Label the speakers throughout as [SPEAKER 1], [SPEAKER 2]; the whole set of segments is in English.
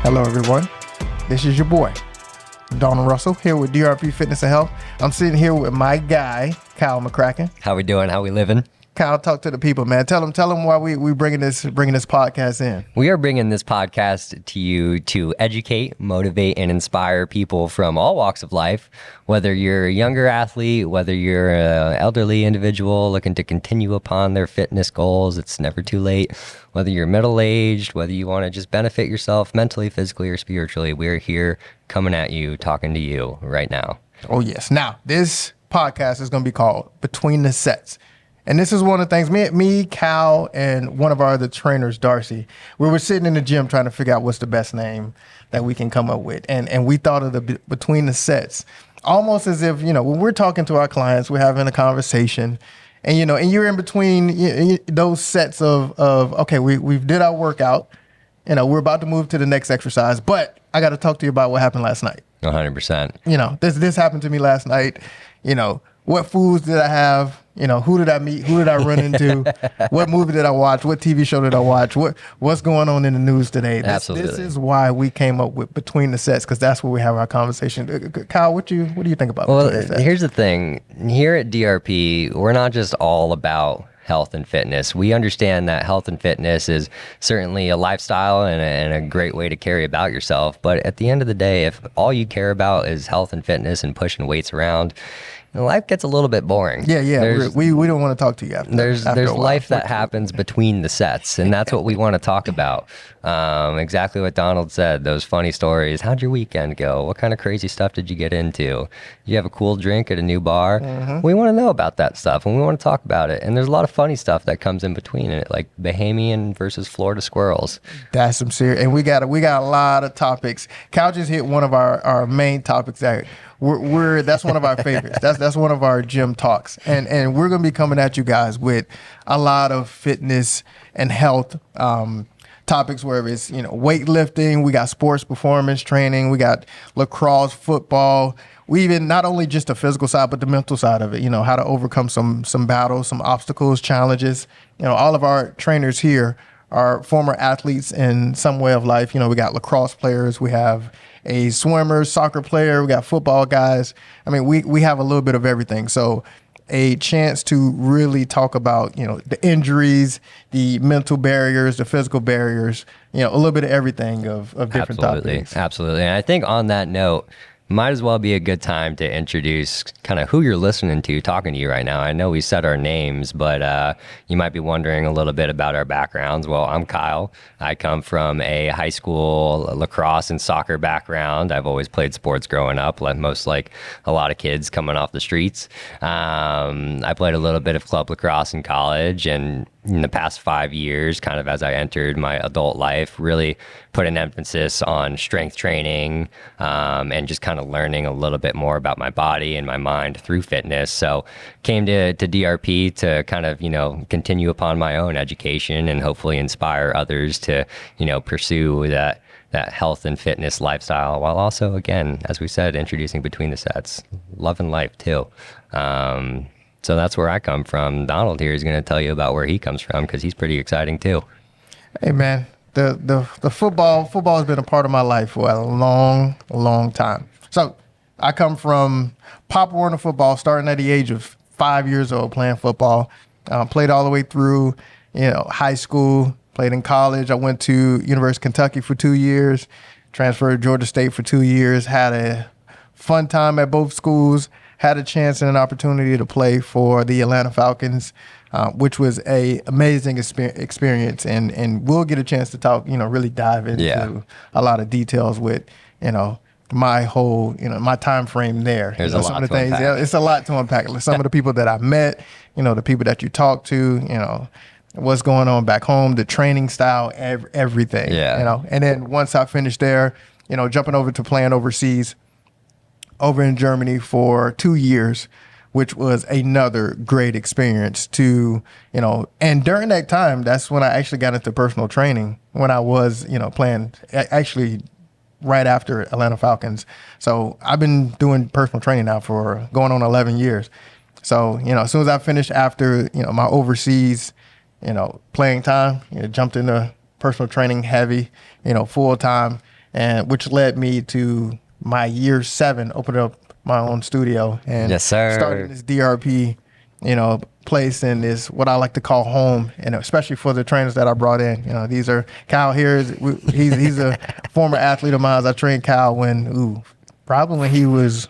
[SPEAKER 1] Hello, everyone. This is your boy, Donald Russell, here with DRP Fitness and Health. I'm sitting here with my guy, Kyle McCracken.
[SPEAKER 2] How we doing? How we living?
[SPEAKER 1] Kyle, talk to the people, man. Tell them why we bringing this podcast in.
[SPEAKER 2] We are bringing this podcast to you to educate, motivate, and inspire people from all walks of life. Whether you're a younger athlete, whether you're an elderly individual looking to continue upon their fitness goals, it's never too late. Whether you're middle-aged, whether you want to just benefit yourself mentally, physically, or spiritually, we're here coming at you, talking to you right now.
[SPEAKER 1] Oh, yes. Now, this podcast is going to be called Between the Sets. And this is one of the things, me, Cal, and one of our other trainers, Darcy, we were sitting in the gym trying to figure out what's the best name that we can come up with. And we thought of the Between the Sets, almost as if, when we're talking to our clients, we're having a conversation, and, and you're in between those sets of okay, we've did our workout, we're about to move to the next exercise, but I got to talk to you about what happened last night.
[SPEAKER 2] 100%.
[SPEAKER 1] This happened to me last night. What foods did I have? Who did I meet? Who did I run into? What movie did I watch? What TV show did I watch? What's going on in the news today?
[SPEAKER 2] Absolutely.
[SPEAKER 1] This is why we came up with Between the Sets, because that's where we have our conversation. Kyle, what do you think about
[SPEAKER 2] Well,
[SPEAKER 1] Between the Sets?
[SPEAKER 2] here's the thing. Here at DRP, we're not just all about health and fitness. We understand that health and fitness is certainly a lifestyle and a great way to carry about yourself. But at the end of the day, if all you care about is health and fitness and pushing weights around, life gets a little bit boring.
[SPEAKER 1] Yeah. We don't want to talk to you after.
[SPEAKER 2] There's
[SPEAKER 1] a while.
[SPEAKER 2] life that happens between the sets, and that's what we want to talk about. Exactly what Donald said, those funny stories. How'd your weekend go? What kind of crazy stuff did you get into? You have a cool drink at a new bar? Mm-hmm. We want to know about that stuff, and we want to talk about it. And there's a lot of funny stuff that comes in between it, like Bahamian versus Florida squirrels.
[SPEAKER 1] That's some serious, and we got a lot of topics. Cal just hit one of our main topics that that's one of our favorites. That's one of our gym talks, and we're gonna be coming at you guys with a lot of fitness and health topics, where it's weightlifting, we got sports performance training, we got lacrosse, football. We even not only just the physical side, but the mental side of it. How to overcome some battles, some obstacles, challenges. All of our trainers here are former athletes in some way of life. We got lacrosse players, we have a swimmer, soccer player, we got football guys. I mean, we have a little bit of everything. So a chance to really talk about, the injuries, the mental barriers, the physical barriers, a little bit of everything of different topics.
[SPEAKER 2] Absolutely. And I think on that note, might as well be a good time to introduce kind of who you're listening to talking to you right now. I know we said our names, but you might be wondering a little bit about our backgrounds. Well, I'm Kyle. I come from a high school lacrosse and soccer background. I've always played sports growing up, like a lot of kids coming off the streets. I played a little bit of club lacrosse in college, and in the past 5 years, kind of as I entered my adult life, really put an emphasis on strength training and just kind of learning a little bit more about my body and my mind through fitness. So came to DRP to kind of, continue upon my own education and hopefully inspire others to, pursue that health and fitness lifestyle, while also, again, as we said, introducing Between the Sets, loving life too. So that's where I come from. Donald here is going to tell you about where he comes from, because he's pretty exciting too.
[SPEAKER 1] Hey man, the football has been a part of my life for a long time. So I come from Pop Warner football, starting at the age of 5 years old, playing football. Played all the way through, high school. Played in college. I went to University of Kentucky for 2 years. Transferred to Georgia State for 2 years. Had a fun time at both schools. Had a chance and an opportunity to play for the Atlanta Falcons, which was a amazing experience. And we'll get a chance to talk, really dive into a lot of details with, my whole, my time frame there.
[SPEAKER 2] There's a lot
[SPEAKER 1] some of the
[SPEAKER 2] to
[SPEAKER 1] things.
[SPEAKER 2] unpack.
[SPEAKER 1] Yeah, it's a lot to unpack. Some of the people that I met, the people that you talk to, what's going on back home, the training style, everything.
[SPEAKER 2] Yeah.
[SPEAKER 1] And then once I finished there, jumping over to playing overseas, over in Germany for 2 years, which was another great experience to, and during that time, that's when I actually got into personal training, when I was, playing actually right after Atlanta Falcons. So I've been doing personal training now for going on 11 years. So, as soon as I finished after, my overseas, playing time, jumped into personal training heavy, full time. and which led me to my year 7, opening up my own studio and
[SPEAKER 2] Yes, sir.
[SPEAKER 1] starting this DRP, place in this what I like to call home, and especially for the trainers that I brought in. These are Kyle here. He's a former athlete of mine. I trained Kyle probably when he was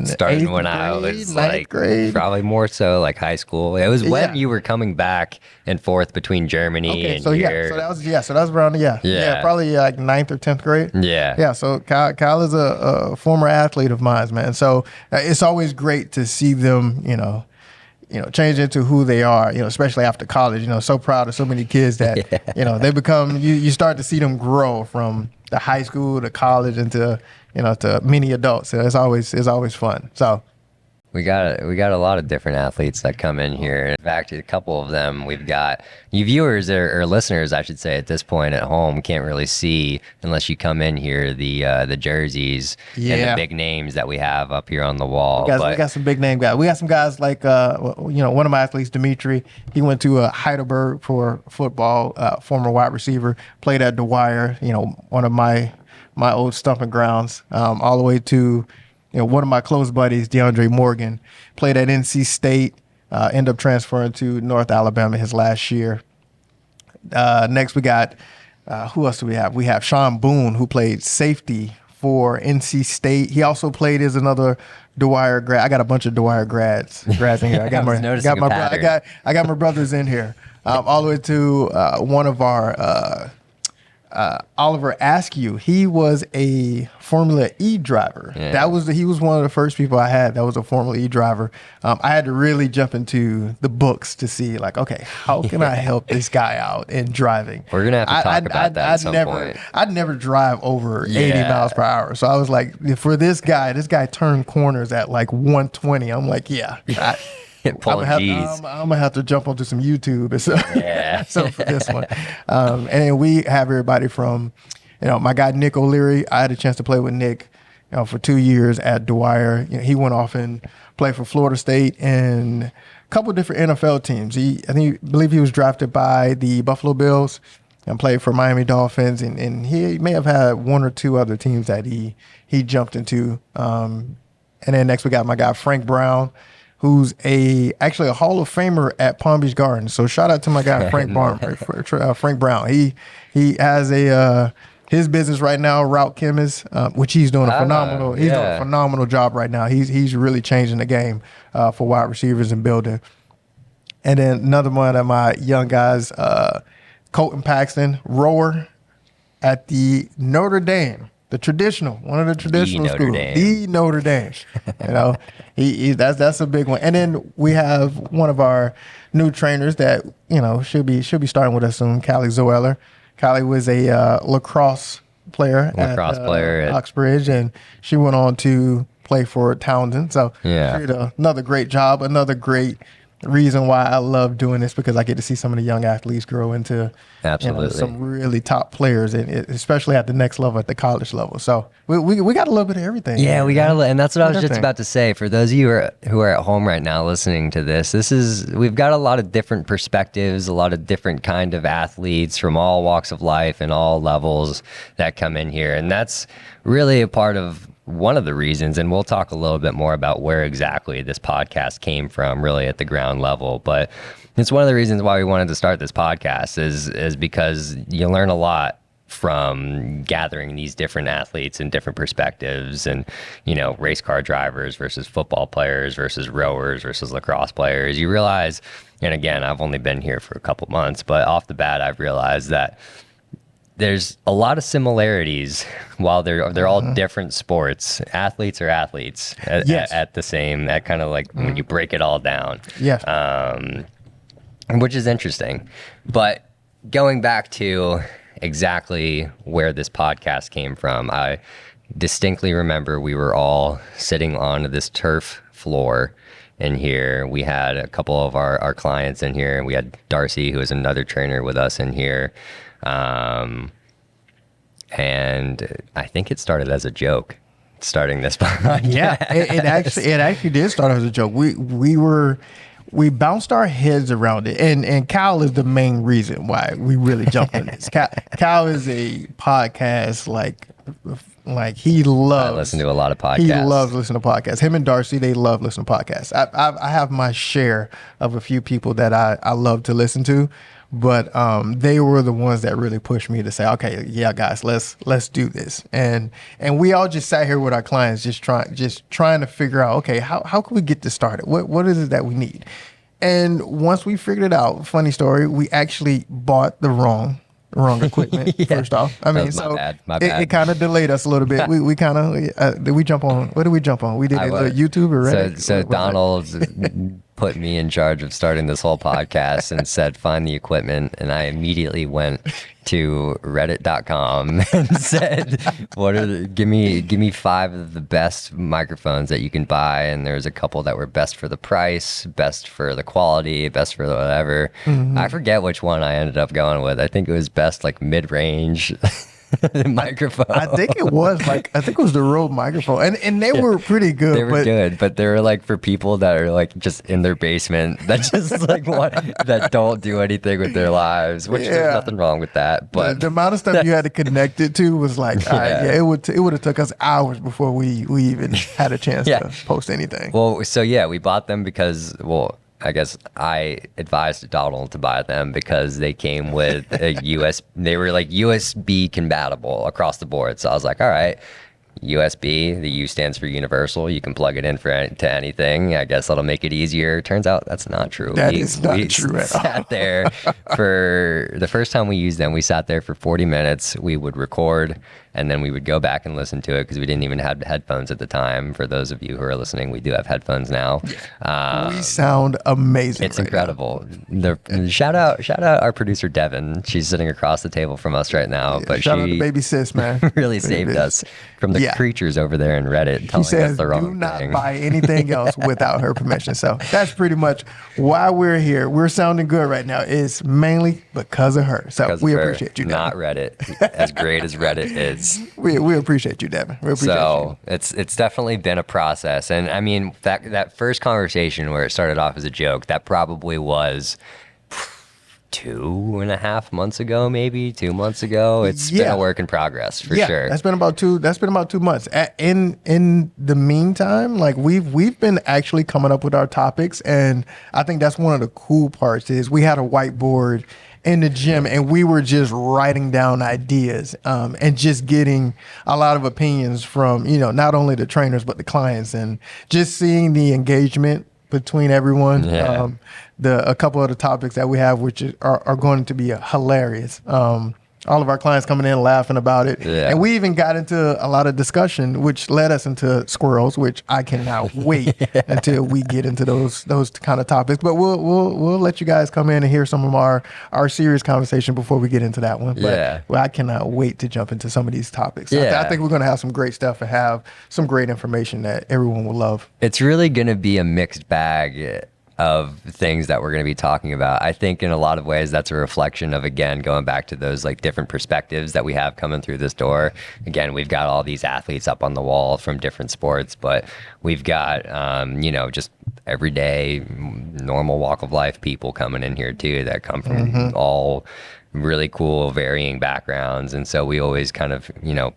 [SPEAKER 2] starting when I was like
[SPEAKER 1] grade.
[SPEAKER 2] Probably more so like high school. It was when you were coming back and forth between Germany and here.
[SPEAKER 1] So that was around probably like 9th or 10th grade.
[SPEAKER 2] Yeah.
[SPEAKER 1] So Kyle is a former athlete of mine, man. So it's always great to see them, change into who they are, especially after college. So proud of so many kids that, they become, you start to see them grow from the high school to college into, to many adults. So it's always fun. So
[SPEAKER 2] we got a lot of different athletes that come in here. In fact, a couple of them we've got. You viewers or listeners, I should say, at this point at home can't really see unless you come in here the jerseys and the big names that we have up here on the wall.
[SPEAKER 1] We got some big name guys. We got some guys like one of my athletes, Dimitri. He went to Heidelberg for football. Former wide receiver, played at Dwyer. One of my old stomping grounds. All the way to. One of my close buddies, DeAndre Morgan, played at NC State, ended up transferring to North Alabama his last year. Next, we got, who else do we have? We have Sean Boone, who played safety for NC State. He also played as another Dwyer grad. I got a bunch of Dwyer grads in here. I got my brothers in here. All the way to one of our Oliver Askew. He was a Formula E driver. Yeah. He was one of the first people I had that was a Formula E driver. I had to really jump into the books to see okay, how can I help this guy out in driving?
[SPEAKER 2] We're gonna have to talk about that at some point.
[SPEAKER 1] I'd never drive over 80 miles per hour. So I was like, for this guy turned corners at 120. I'm like, I'm gonna have to jump onto some YouTube and so for this one. And then we have everybody from, my guy Nick O'Leary. I had a chance to play with Nick, for 2 years at Dwyer. He went off and played for Florida State and a couple of different NFL teams. I believe he was drafted by the Buffalo Bills and played for Miami Dolphins. And he may have had one or two other teams that he jumped into. And then next we got my guy Frank Brown, who's actually a Hall of Famer at Palm Beach Gardens. So shout out to my guy Frank Brown. He has his business right now, Route Chemist, which he's doing a phenomenal. He's doing a phenomenal job right now. He's really changing the game for wide receivers and building. And then another one of my young guys, Colton Paxton, rower at the Notre Dame. One of the traditional schools, the Notre Dame. That's a big one. And then we have one of our new trainers that should be starting with us soon, Callie Zoeller. Callie was a lacrosse player at Oxbridge, and she went on to play for Townsend. So she did another great job, another great reason why I love doing this, because I get to see some of the young athletes grow into some really top players, and especially at the next level, at the college level. So we got a little bit of everything.
[SPEAKER 2] Yeah, we got and that's what I was just about to say. For those of you who are at home right now listening to this, we've got a lot of different perspectives, a lot of different kind of athletes from all walks of life and all levels that come in here, and that's really a part of one of the reasons, and we'll talk a little bit more about where exactly this podcast came from, really at the ground level. But it's one of the reasons why we wanted to start this podcast is because you learn a lot from gathering these different athletes and different perspectives, and race car drivers versus football players versus rowers versus lacrosse players. You realize, and again, I've only been here for a couple months, but off the bat, I've realized that there's a lot of similarities while they're all different sports. Athletes are athletes at the same, at kind of when you break it all down. Which is interesting. But going back to exactly where this podcast came from, I distinctly remember we were all sitting on this turf floor in here. We had a couple of our clients in here, and we had Darcy, who is another trainer with us in here. And I think it started as a joke, starting this podcast.
[SPEAKER 1] Yeah, it actually did start as a joke. We bounced our heads around it, and Kyle is the main reason why we really jumped in this. Kyle is a podcast Like he
[SPEAKER 2] I
[SPEAKER 1] loves.
[SPEAKER 2] listen to a lot of podcasts.
[SPEAKER 1] He loves listening to podcasts. Him and Darcy, they love listening to podcasts. I have my share of a few people that I love to listen to, but they were the ones that really pushed me to say, okay, yeah, guys, let's do this. And we all just sat here with our clients, just trying to figure out, okay, how can we get this started? What is it that we need? And once we figured it out, funny story, we actually bought the wrong equipment. First off, I mean, so
[SPEAKER 2] my bad.
[SPEAKER 1] it kind of delayed us a little bit. We kind of did we jump on? What did we jump on? We did YouTube or Reddit.
[SPEAKER 2] So Donald put me in charge of starting this whole podcast and said, find the equipment. And I immediately went to reddit.com and said, give me 5 of the best microphones that you can buy. And there's a couple that were best for the price, best for the quality, best for the whatever. I forget which one I ended up going with. I think it was best like mid-range microphone.
[SPEAKER 1] I think it was the Rode microphone, and they were pretty good.
[SPEAKER 2] They were good, but they were like for people that are like just in their basement that just like that don't do anything with their lives, which there's nothing wrong with that. But
[SPEAKER 1] the amount of stuff you had to connect it to was like, it would have took us hours before we even had a chance to post anything.
[SPEAKER 2] Well, so we bought them because I guess I advised Donald to buy them because they came with a they were like USB compatible across the board. So I was like, all right, USB, the U stands for universal. You can plug it in to anything. I guess that'll make it easier. Turns out that's not true.
[SPEAKER 1] That is not true at all.
[SPEAKER 2] Sat there for the first time we used them. We sat there for 40 minutes. We would record and then we would go back and listen to it because we didn't even have headphones at the time. For those of you who are listening, we do have headphones now.
[SPEAKER 1] We sound amazing.
[SPEAKER 2] It's incredible. Shout out our producer Devin. She's sitting across the table from us right now. But
[SPEAKER 1] shout out to baby sis, man.
[SPEAKER 2] Really saved us from the creatures over there in Reddit telling us the wrong thing.
[SPEAKER 1] Do not buy anything else without her permission. So that's pretty much why we're here. We're sounding good right now. It's mainly because of her. So we appreciate you, Devin.
[SPEAKER 2] Not Reddit. As great as Reddit is.
[SPEAKER 1] We appreciate you, Devin. We appreciate you.
[SPEAKER 2] It's definitely been a process. And I mean, that first conversation where it started off as a joke, that probably was 2.5 months ago, maybe 2 months ago. It's been a work in progress for sure.
[SPEAKER 1] That's been about 2 months. In the meantime, like we've been actually coming up with our topics, and I think that's one of the cool parts is we had a whiteboard in the gym and we were just writing down ideas and just getting a lot of opinions from, not only the trainers but the clients, and just seeing the engagement between everyone. A couple of the topics that we have, which are going to be hilarious. All of our clients coming in laughing about it. And we even got into a lot of discussion, which led us into squirrels, which I cannot wait until we get into those kind of topics. But we'll let you guys come in and hear some of our serious conversation before we get into that one. But I cannot wait to jump into some of these topics. I think we're going to have some great stuff and have some great information that everyone will love.
[SPEAKER 2] It's really going to be a mixed bag of things that we're going to be talking about. I think in a lot of ways that's a reflection of, again, going back to those like different perspectives that we have coming through this door. Again, we've got all these athletes up on the wall from different sports, but we've got, just everyday normal walk of life people coming in here too that come from all really cool varying backgrounds. And so we always kind of,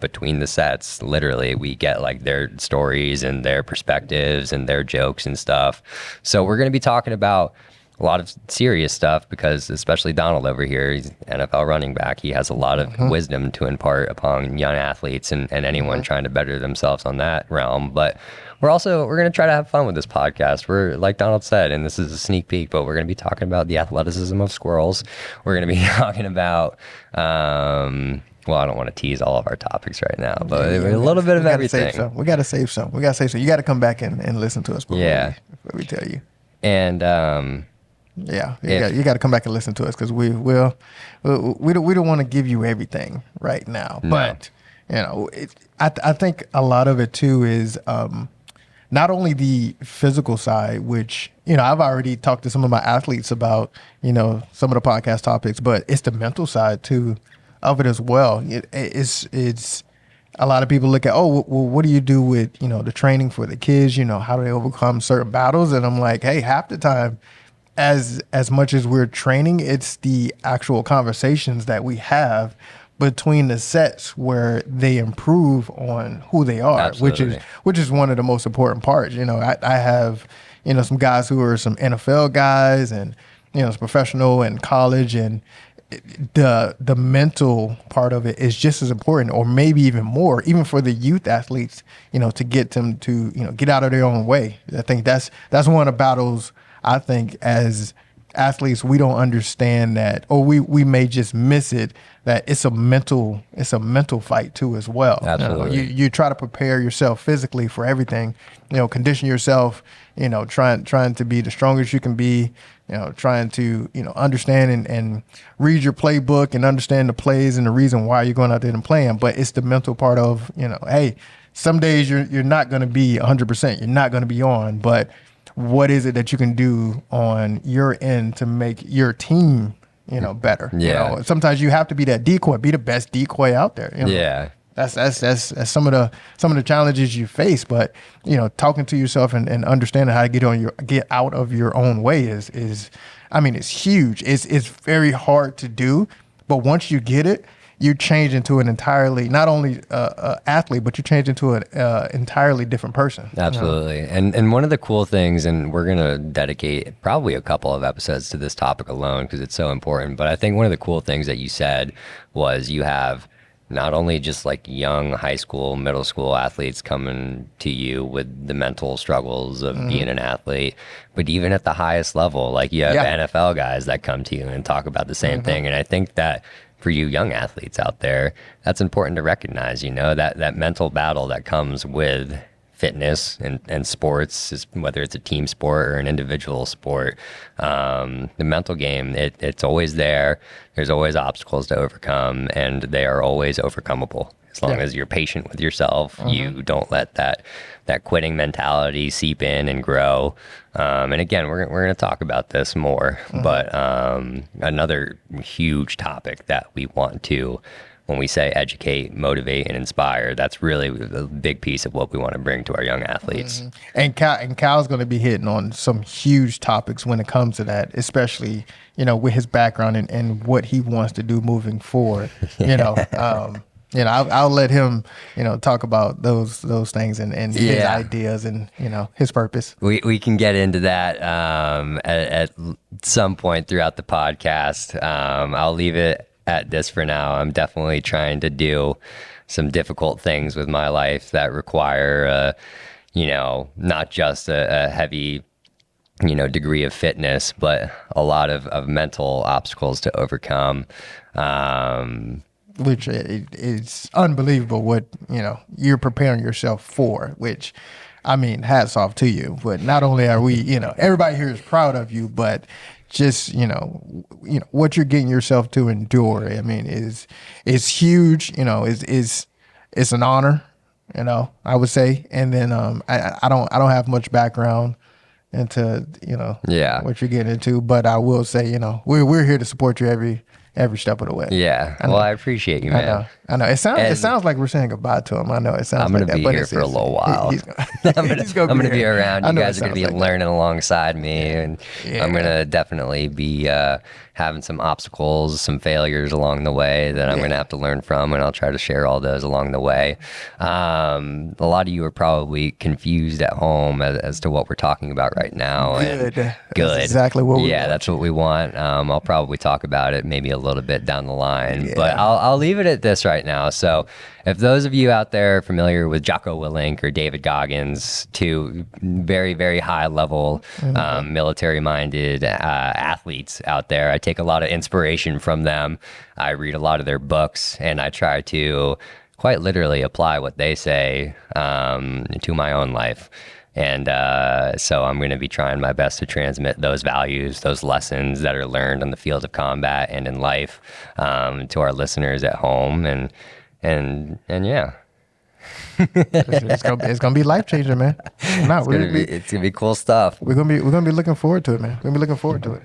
[SPEAKER 2] between the sets, literally we get like their stories and their perspectives and their jokes and stuff. So we're going to be talking about a lot of serious stuff because especially Donald over here, he's an NFL running back. He has a lot of wisdom to impart upon young athletes and anyone trying to better themselves on that realm. But we're going to try to have fun with this podcast. We're, like Donald said, and this is a sneak peek, but we're going to be talking about the athleticism of squirrels. We're going to be talking about, I don't want to tease all of our topics right now, but a little bit of everything.
[SPEAKER 1] We got to save some. You got to come back and listen to us before we tell you.
[SPEAKER 2] And,
[SPEAKER 1] you got to come back and listen to us because we don't want to give you everything right now. No. But, I think a lot of it too is, not only the physical side, which, I've already talked to some of my athletes about, some of the podcast topics, but it's the mental side too of it as well. It's a lot of people look at, what do you do with, the training for the kids? How do they overcome certain battles? And I'm like, hey, half the time, as much as we're training, it's the actual conversations that we have between the sets where they improve on who they are,
[SPEAKER 2] Absolutely.
[SPEAKER 1] which is one of the most important parts. You know, I have, you know, some guys who are some NFL guys and, you know, it's professional and college, and the mental part of it is just as important, or maybe even more, even for the youth athletes, you know, to get them to, you know, get out of their own way. I think that's one of the battles, I think, as athletes, we don't understand that, or we may just miss it, that it's a mental fight too as well.
[SPEAKER 2] Absolutely.
[SPEAKER 1] You try to prepare yourself physically for everything, you know, condition yourself, you know, trying to be the strongest you can be, you know, trying to, you know, understand and read your playbook and understand the plays and the reason why you're going out there and playing. But it's the mental part of, you know, hey, some days you're not going to be 100%, you're not going to be on, but what is it that you can do on your end to make your team, you know, better?
[SPEAKER 2] Yeah.
[SPEAKER 1] You know, sometimes you have to be that decoy, be the best decoy out there. You know?
[SPEAKER 2] Yeah.
[SPEAKER 1] That's some of the challenges you face. But, you know, talking to yourself and understanding how to get out of your own way is I mean, it's huge. It's very hard to do, but once you get it, you change into an entirely, not only athlete, but you change into an entirely different person.
[SPEAKER 2] Absolutely. And one of the cool things, and we're going to dedicate probably a couple of episodes to this topic alone because it's so important, but I think one of the cool things that you said was you have not only just like young high school, middle school athletes coming to you with the mental struggles of being an athlete, but even at the highest level, like you have NFL guys that come to you and talk about the same thing. And I think that for you young athletes out there, that's important to recognize, you know, that mental battle that comes with fitness and sports, whether it's a team sport or an individual sport. The mental game, it's always there. There's always obstacles to overcome, and they are always overcomable. As long as you're patient with yourself, you don't let that quitting mentality seep in and grow. And again, we're going to talk about this more, but another huge topic that we want to, when we say educate, motivate, and inspire, that's really a big piece of what we want to bring to our young athletes.
[SPEAKER 1] And Kyle's going to be hitting on some huge topics when it comes to that, especially, you know, with his background and what he wants to do moving forward. You know, you know, I'll let him, you know, talk about those things and his ideas and, you know, his purpose.
[SPEAKER 2] We can get into that at some point throughout the podcast. I'll leave it at this for now. I'm definitely trying to do some difficult things with my life that require, you know, not just a heavy, you know, degree of fitness, but a lot of mental obstacles to overcome.
[SPEAKER 1] Which is unbelievable what, you know, you're preparing yourself for, which, I mean, hats off to you. But not only are we, you know, everybody here is proud of you, but just, you know, what you're getting yourself to endure, I mean, is huge, you know, is an honor, you know, I would say. And then I don't have much background into, you know, what you're getting into, but I will say, you know, we're here to support you every step of the way.
[SPEAKER 2] Yeah. Well, I appreciate you, man.
[SPEAKER 1] I know. It sounds like we're saying goodbye to him. I know it sounds
[SPEAKER 2] I'm gonna
[SPEAKER 1] like that.
[SPEAKER 2] be
[SPEAKER 1] But
[SPEAKER 2] here for a little while.
[SPEAKER 1] I'm going to
[SPEAKER 2] be around. You guys are going to be learning alongside me, and I'm going to definitely be having some obstacles, some failures along the way that I'm going to have to learn from, and I'll try to share all those along the way. A lot of you are probably confused at home as to what we're talking about right now.
[SPEAKER 1] Good.
[SPEAKER 2] Good.
[SPEAKER 1] That's exactly what we want.
[SPEAKER 2] Yeah, that's what we want. I'll probably talk about it maybe a little bit down the line, but I'll leave it at this right now. So if those of you out there are familiar with Jocko Willink or David Goggins, two very, very high level military minded athletes out there, I take a lot of inspiration from them. I read a lot of their books, and I try to quite literally apply what they say to my own life. And so I'm going to be trying my best to transmit those values, those lessons that are learned on the field of combat and in life to our listeners at home. And yeah.
[SPEAKER 1] It's gonna be life changing, man.
[SPEAKER 2] It's gonna be cool stuff.
[SPEAKER 1] We're gonna be looking forward to it, man. We're gonna be looking forward to it.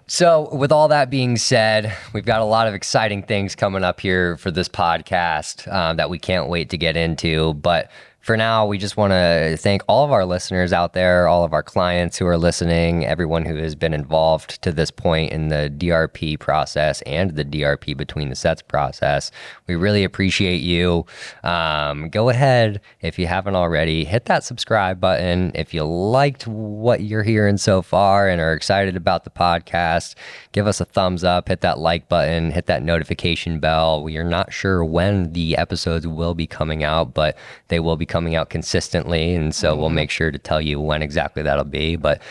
[SPEAKER 2] So with all that being said, we've got a lot of exciting things coming up here for this podcast that we can't wait to get into. But for now, we just want to thank all of our listeners out there, all of our clients who are listening, everyone who has been involved to this point in the DRP process and the DRP between the sets process. We really appreciate you. Go ahead, if you haven't already, hit that subscribe button. If you liked what you're hearing so far and are excited about the podcast, give us a thumbs up, hit that like button, hit that notification bell. We are not sure when the episodes will be coming out, but they will be coming out consistently, and so we'll make sure to tell you when exactly that'll be. But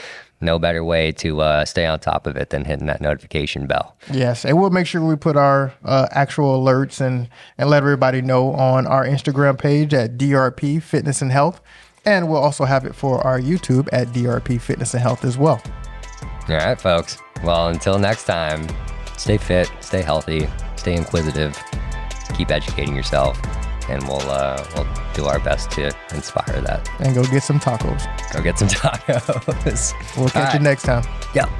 [SPEAKER 2] no better way to stay on top of it than hitting that notification bell.
[SPEAKER 1] Yes, and we'll make sure we put our actual alerts and let everybody know on our Instagram page at DRP Fitness and Health, and we'll also have it for our YouTube at DRP Fitness and Health as well.
[SPEAKER 2] All right, folks. Well, until next time, stay fit, stay healthy, stay inquisitive, keep educating yourself, and we'll do our best to inspire that.
[SPEAKER 1] And go get some tacos.
[SPEAKER 2] Go get some tacos.
[SPEAKER 1] We'll catch you next time.
[SPEAKER 2] Yep.